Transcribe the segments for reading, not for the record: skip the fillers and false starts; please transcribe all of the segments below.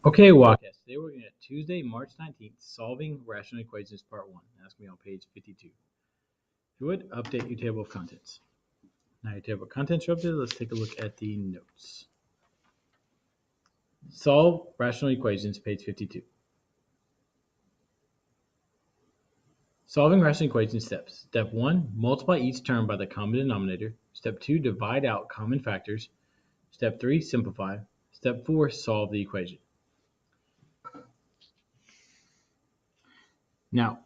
Okay, Wildcats. Today we're looking at Tuesday, March 19th, Solving Rational Equations Part 1. That's going to be on page 52. If you would, update your table of contents. Now your table of contents are updated. Let's take a look at the notes. Solve Rational Equations, page 52. Solving rational equations steps. Step 1, multiply each term by the common denominator. Step 2, divide out common factors. Step 3, simplify. Step 4, solve the equation. Now,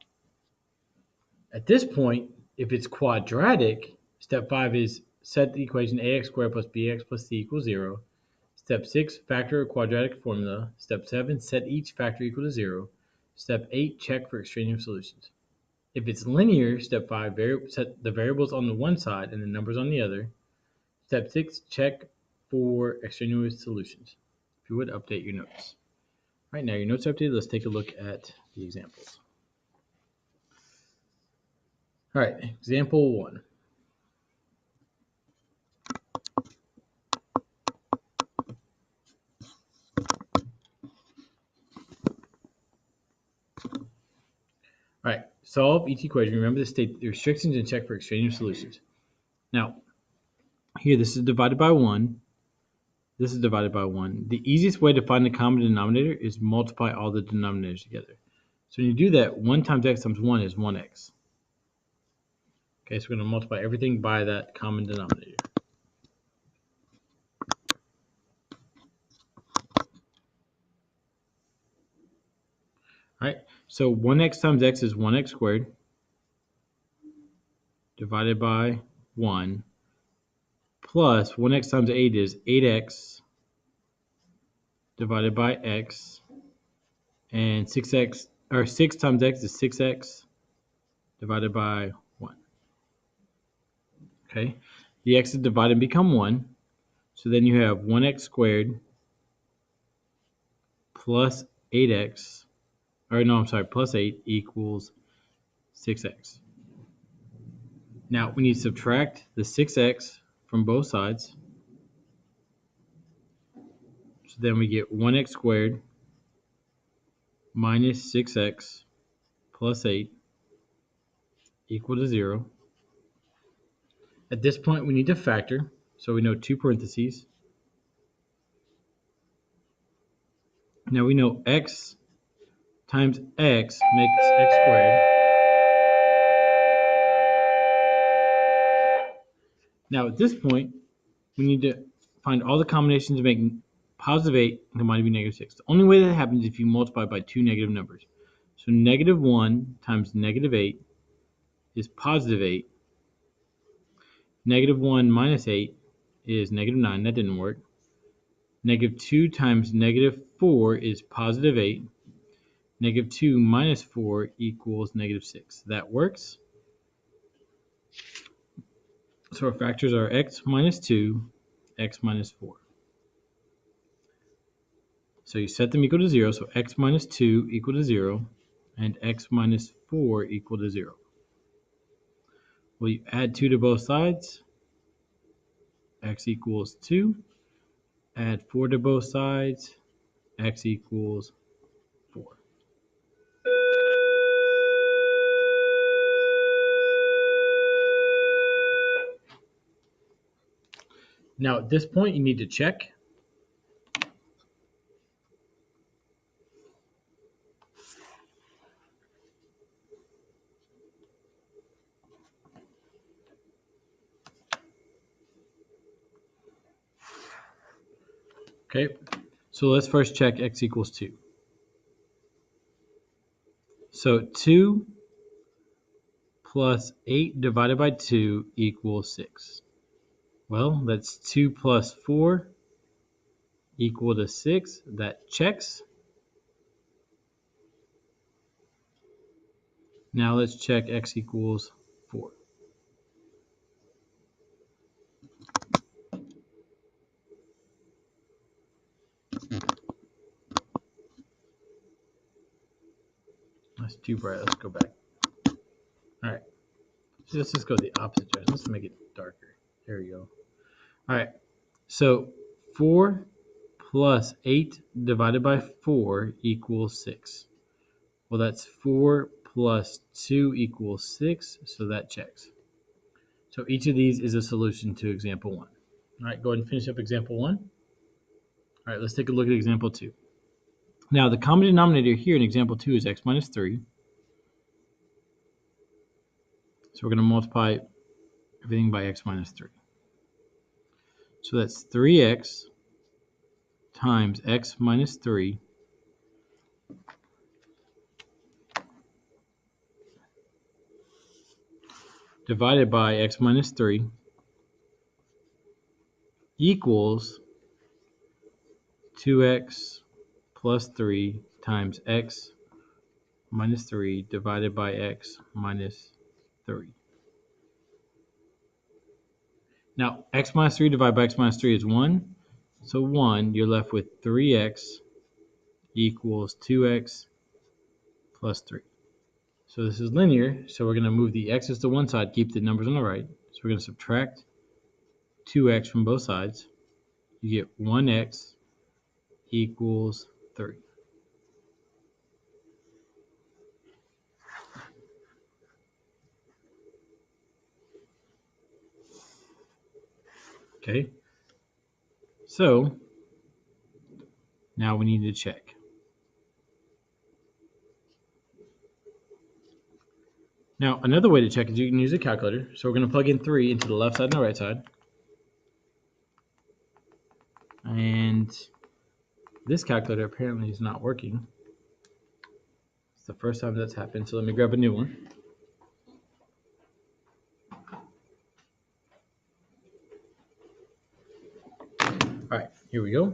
at this point, if it's quadratic, step 5 is set the equation ax squared plus bx plus c equals 0. Step 6, factor a quadratic formula. Step 7, set each factor equal to 0. Step 8, check for extraneous solutions. If it's linear, step 5, set the variables on the one side and the numbers on the other. Step 6, check for extraneous solutions. If you would, update your notes. Right now, your notes are updated. Let's take a look at the examples. All right, example 1. All right, solve each equation. Remember to state the restrictions and check for extraneous solutions. Now, here this is divided by 1. This is divided by 1. The easiest way to find the common denominator is multiply all the denominators together. So when you do that, 1 times x times 1 is 1x. Okay, so we're going to multiply everything by that common denominator. All right, so 1x times x is 1x squared divided by 1 plus 1x times 8 is 8x divided by x, and 6 times x is 6x divided by 1. Okay, the x is divided and become 1, so then you have 1x squared plus 8x, plus 8 equals 6x. Now we need to subtract the 6x from both sides. So then we get 1x squared minus 6x plus 8 equal to 0. At this point, we need to factor. So we know 2 parentheses. Now we know x times x makes x squared. Now at this point, we need to find all the combinations to make positive 8 and combine to be negative 6. The only way that happens is if you multiply by two negative numbers. So negative 1 times negative 8 is positive 8. Negative 1 minus 8 is negative 9. That didn't work. Negative 2 times negative 4 is positive 8. Negative 2 minus 4 equals negative 6. That works. So our factors are x minus 2, x minus 4. So you set them equal to 0. So x minus 2 equal to 0, and x minus 4 equal to 0. Well, you add 2 to both sides. X equals 2. Add 4 to both sides. X equals 4. Now at this point, you need to check. Okay, so let's first check x equals 2. So 2 plus 8 divided by 2 equals 6. Well, that's 2 plus 4 equal to 6. That checks. Now let's check x equals 4. That's too bright. Let's go back. All right. So let's just go the opposite direction. Let's make it darker. There we go. All right. So 4 plus 8 divided by 4 equals 6. Well, that's 4 plus 2 equals 6, so that checks. So each of these is a solution to example 1. All right, go ahead and finish up example 1. All right, let's take a look at example 2. Now, the common denominator here in example 2 is x minus 3. So we're going to multiply everything by x minus 3. So that's 3x times x minus 3 divided by x minus 3 equals 2x plus 3 times x minus 3 divided by x minus 3. Now, x minus 3 divided by x minus 3 is 1. So 1, you're left with 3x equals 2x plus 3. So this is linear, so we're going to move the x's to one side, keep the numbers on the right. So we're going to subtract 2x from both sides. You get 1x equals 3. Okay, so now we need to check. Now, another way to check is you can use a calculator. So we're going to plug in 3 into the left side and the right side. And this calculator apparently is not working. It's the first time that's happened, so let me grab a new one. All right, here we go.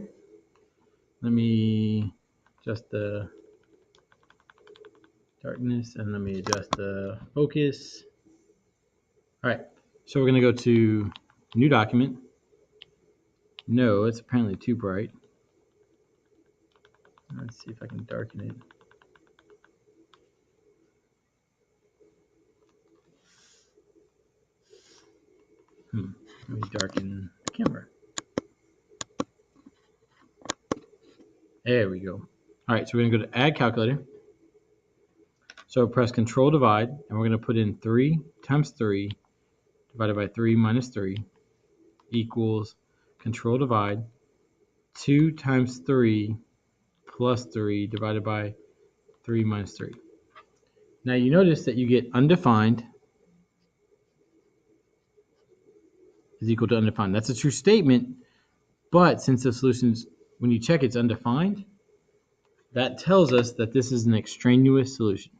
Let me adjust the darkness and let me adjust the focus. All right, so we're going to go to new document. No, it's apparently too bright. Let's see if I can darken it. Let me darken the camera. There we go. All right, so we're going to go to add calculator. So press Control Divide, and we're going to put in 3 times 3 divided by 3 minus 3 equals Control Divide 2 times 3 plus 3 divided by 3 minus 3. Now you notice that you get undefined is equal to undefined. That's a true statement, but since the solution's, when you check it's undefined, that tells us that this is an extraneous solution.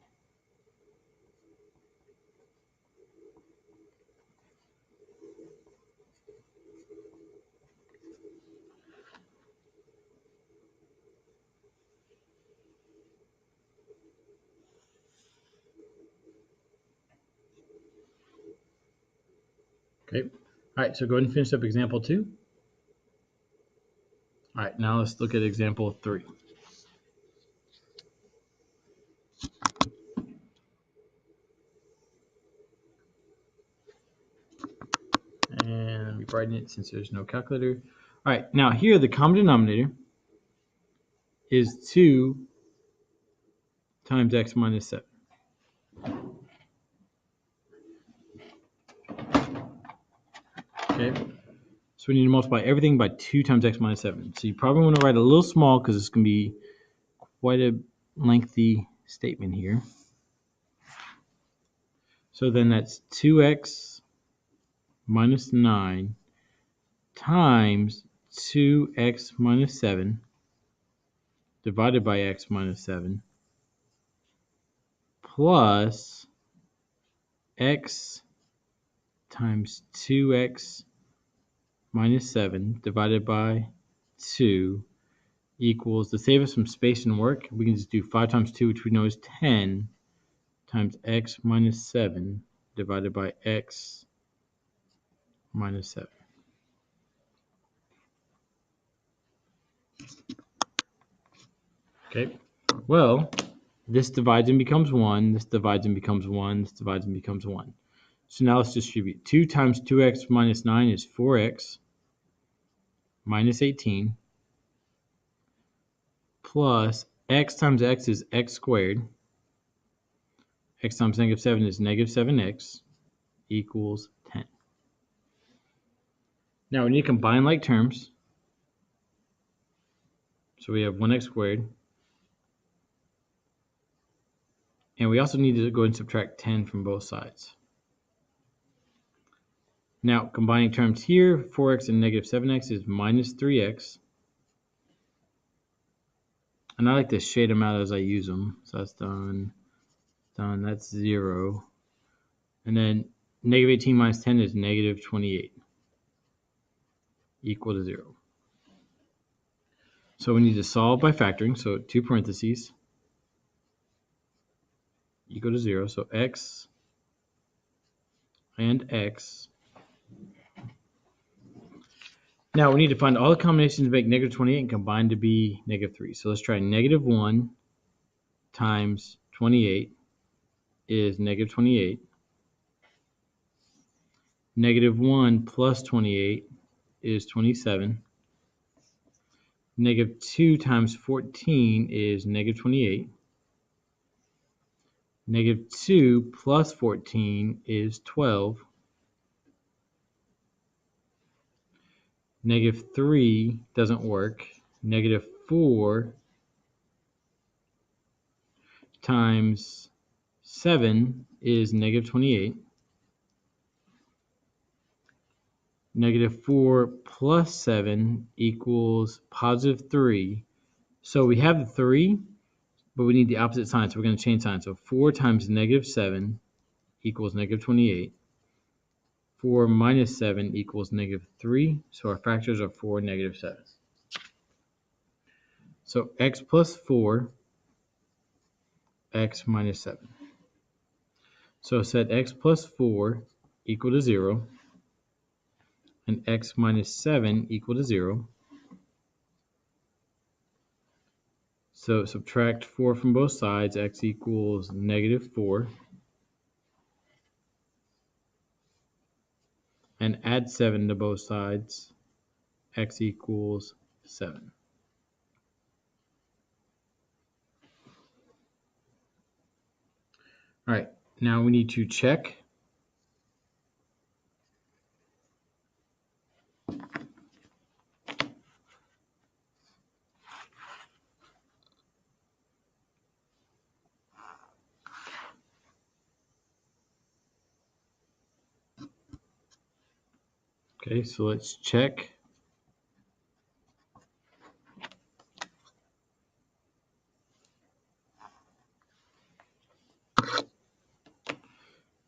Okay. All right, so go ahead and finish up example 2. All right, now let's look at example 3. And let me brighten it since there's no calculator. All right, now here the common denominator is 2 times x minus 7. Okay, so we need to multiply everything by 2 times x minus 7. So you probably want to write a little small because it's going to be quite a lengthy statement here. So then that's 2x minus 9 times 2x minus 7 divided by x minus 7 plus x times 2x minus 7 divided by 2 equals, to save us some space and work, we can just do 5 times 2, which we know is 10, times x minus 7 divided by x minus 7. Okay, well, this divides and becomes 1, this divides and becomes 1, this divides and becomes 1. So now let's distribute. 2 times 2x minus 9 is 4x minus 18 plus x times x is x squared. X times negative 7 is negative 7x equals 10. Now we need to combine like terms. So we have 1x squared. And we also need to go and subtract 10 from both sides. Now, combining terms here, 4x and negative 7x is minus 3x. And I like to shade them out as I use them. So that's done. Done. That's 0. And then negative 18 minus 10 is negative 28. Equal to 0. So we need to solve by factoring. So 2 parentheses. Equal to 0. So x and x. Now we need to find all the combinations to make negative 28 and combine to be negative 3. So let's try negative 1 times 28 is negative 28. Negative 1 plus 28 is 27. Negative 2 times 14 is negative 28. Negative 2 plus 14 is 12. Negative 3 doesn't work. Negative 4 times 7 is negative 28. Negative 4 plus 7 equals positive 3. So we have the 3, but we need the opposite sign, so we're going to change signs. So 4 times negative 7 equals negative 28. 4 minus 7 equals negative 3. So our factors are 4 and negative 7. So x plus 4, x minus 7. So set x plus 4 equal to 0, and x minus 7 equal to 0. So subtract 4 from both sides, x equals negative 4. And add 7 to both sides, x equals 7. All right, now we need to check. Okay, so let's check.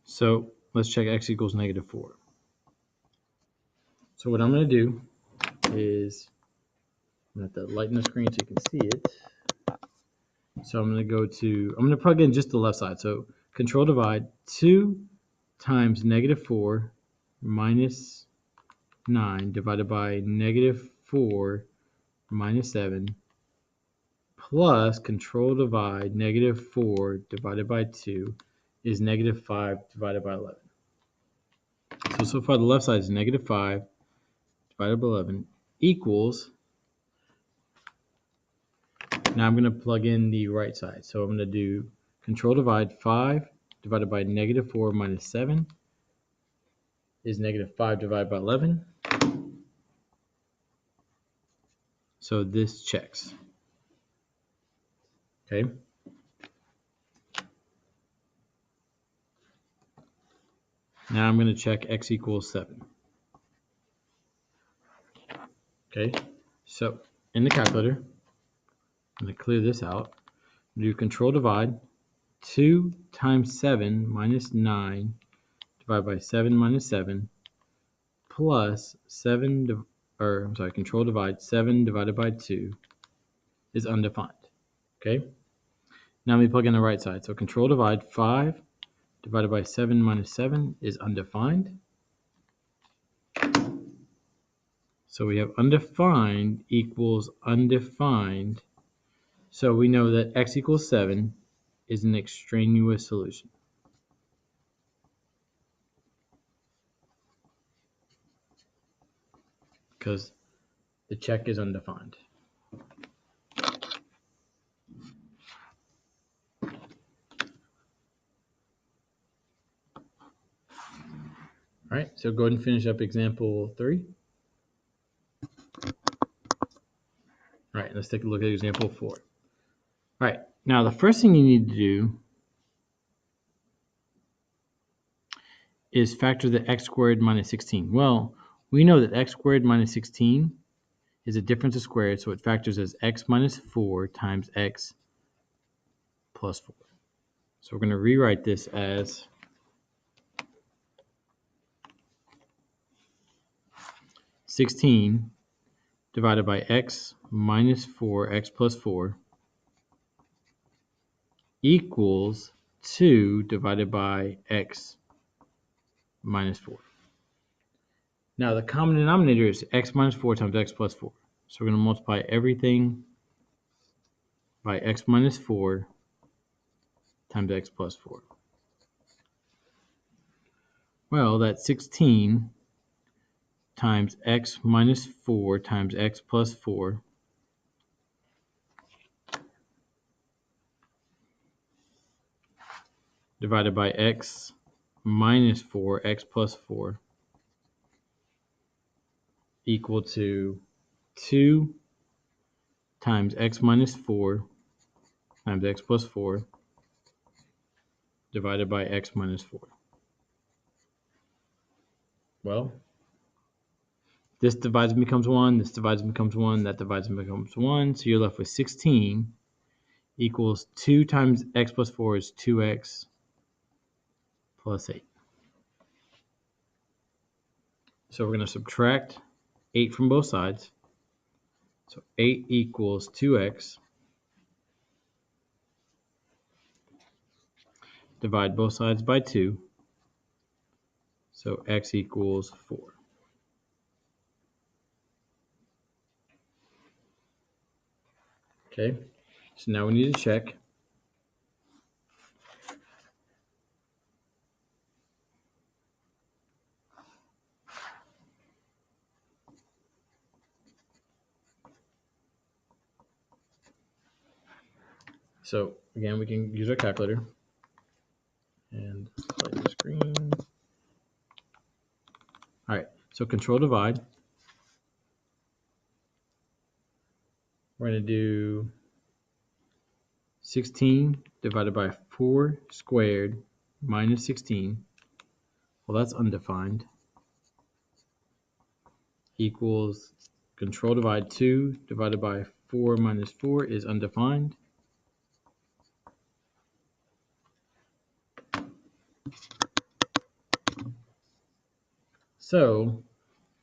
So let's check x equals negative 4. So what I'm going to do is I'm going to have to lighten the screen so you can see it. So I'm going to plug in just the left side. So control divide 2 times negative 4 minus 9 divided by negative 4 minus 7 plus control divide negative 4 divided by 2 is negative 5 divided by 11. So far the left side is negative 5 divided by 11 equals, now I'm going to plug in the right side. So I'm going to do control divide 5 divided by negative 4 minus 7 is negative 5 divided by 11. So this checks. Okay. Now I'm going to check x equals 7. Okay. So in the calculator, I'm going to clear this out. Do control divide 2 times 7 minus 9 divided by 7 minus 7 plus control divide 7 divided by 2 is undefined. Okay. Now let me plug in the right side. So control divide 5 divided by 7 minus 7 is undefined. So we have undefined equals undefined. So we know that x equals 7 is an extraneous solution. Because the check is undefined. All right, so go ahead and finish up example 3. All right, let's take a look at example 4. All right, now the first thing you need to do is factor the x squared minus 16. Well, we know that x squared minus 16 is a difference of squared, so it factors as x minus 4 times x plus 4. So we're going to rewrite this as 16 divided by x minus 4, x plus 4, equals 2 divided by x minus 4. Now the common denominator is x minus 4 times x plus 4. So we're going to multiply everything by x minus 4 times x plus 4. Well, that's 16 times x minus 4 times x plus 4 divided by x minus 4, x plus 4 equal to 2 times x minus 4 times x plus 4 divided by x minus 4. Well, this divides and becomes 1, this divides and becomes 1, that divides and becomes 1, so you're left with 16 equals 2 times x plus 4 is 2x plus 8. So we're going to subtract 8 from both sides. So 8 equals 2x. Divide both sides by 2. So x equals 4. Okay, so now we need to check. So again, we can use our calculator and play the screen. All right, so control divide. We're going to do 16 divided by 4 squared minus 16. Well, that's undefined. Equals control divide 2 divided by 4 minus 4 is undefined. So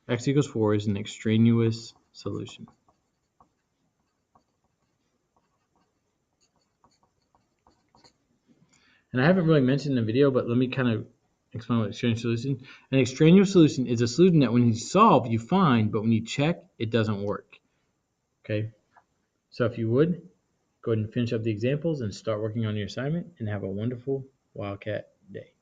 x equals 4 is an extraneous solution. And I haven't really mentioned in the video, but let me kind of explain what extraneous solution. An extraneous solution is a solution that when you solve, you find, but when you check, it doesn't work. Okay? So if you would, go ahead and finish up the examples and start working on your assignment, and have a wonderful Wildcat day.